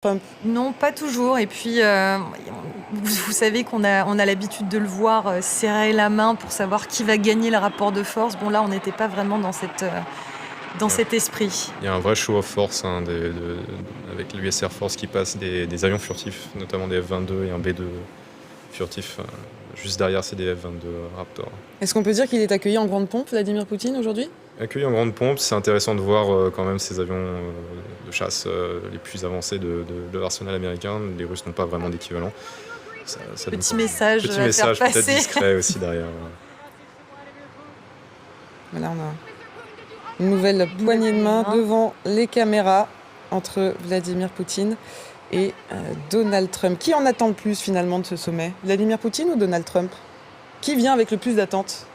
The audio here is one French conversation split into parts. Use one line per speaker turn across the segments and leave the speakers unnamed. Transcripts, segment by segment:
Trump.
Non, pas toujours. Et puis, vous savez qu'on a l'habitude de le voir serrer la main pour savoir qui va gagner le rapport de force. Bon, là, on n'était pas vraiment dans cet esprit.
Il y a un vrai show of force avec l'US Air Force qui passe des avions furtifs, notamment des F-22 et un B-2 furtif. Juste derrière, c'est des F-22 Raptor.
Est-ce qu'on peut dire qu'il est accueilli en grande pompe, Vladimir Poutine, aujourd'hui ?
Accueilli en grande pompe, c'est intéressant de voir quand même ces avions de chasse les plus avancés de l'arsenal américain. Les Russes n'ont pas vraiment d'équivalent.
Petit message à faire passer.
Peut-être discret aussi derrière.
Voilà, on a une nouvelle poignée de main devant les caméras entre Vladimir Poutine et Donald Trump. Qui en attend le plus finalement de ce sommet ? Vladimir Poutine ou Donald Trump ? Qui vient avec le plus d'attentes ?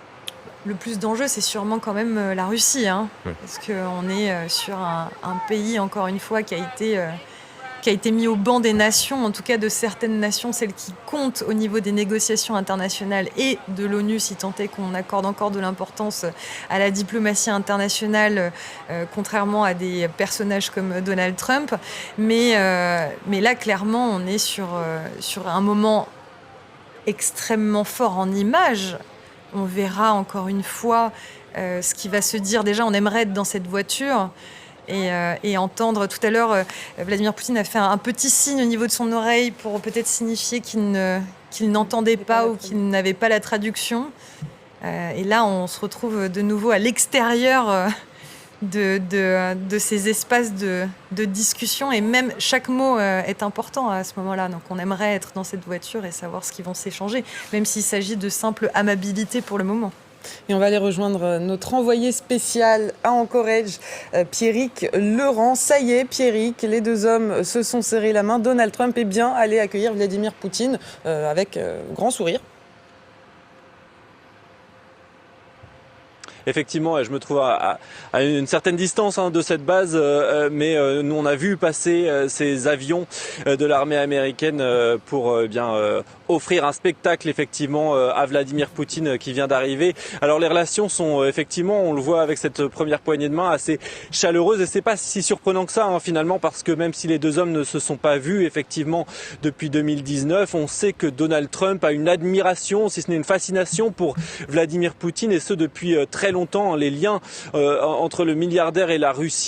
Le plus d'enjeux, c'est sûrement quand même la Russie, hein,
oui.
Parce qu'on est sur un pays, encore une fois, qui a été mis au banc des nations, en tout cas de certaines nations, celles qui comptent au niveau des négociations internationales et de l'ONU, si tant est qu'on accorde encore de l'importance à la diplomatie internationale, contrairement à des personnages comme Donald Trump. Mais là, clairement, on est sur un moment extrêmement fort en images. On verra encore une fois ce qui va se dire. Déjà, on aimerait être dans cette voiture et entendre. Tout à l'heure, Vladimir Poutine a fait un petit signe au niveau de son oreille pour peut-être signifier qu'il n'entendait pas ou qu'il n'avait pas la traduction. Et là, on se retrouve de nouveau à l'extérieur de ces espaces de discussion, et même chaque mot est important à ce moment-là. Donc on aimerait être dans cette voiture et savoir ce qu'ils vont s'échanger, même s'il s'agit de simple amabilité pour le moment.
Et on va aller rejoindre notre envoyé spécial à Anchorage, Pierrick Leurent. Ça y est, Pierrick, les deux hommes se sont serrés la main. Donald Trump est bien allé accueillir Vladimir Poutine avec grand sourire.
Effectivement, je me trouve à une certaine distance de cette base, mais nous on a vu passer ces avions de l'armée américaine pour offrir un spectacle effectivement à Vladimir Poutine qui vient d'arriver. Alors les relations sont effectivement, on le voit avec cette première poignée de main, assez chaleureuses, et c'est pas si surprenant que ça finalement, parce que même si les deux hommes ne se sont pas vus effectivement depuis 2019, on sait que Donald Trump a une admiration, si ce n'est une fascination, pour Vladimir Poutine, et ce depuis très longtemps. Les liens entre le milliardaire et la Russie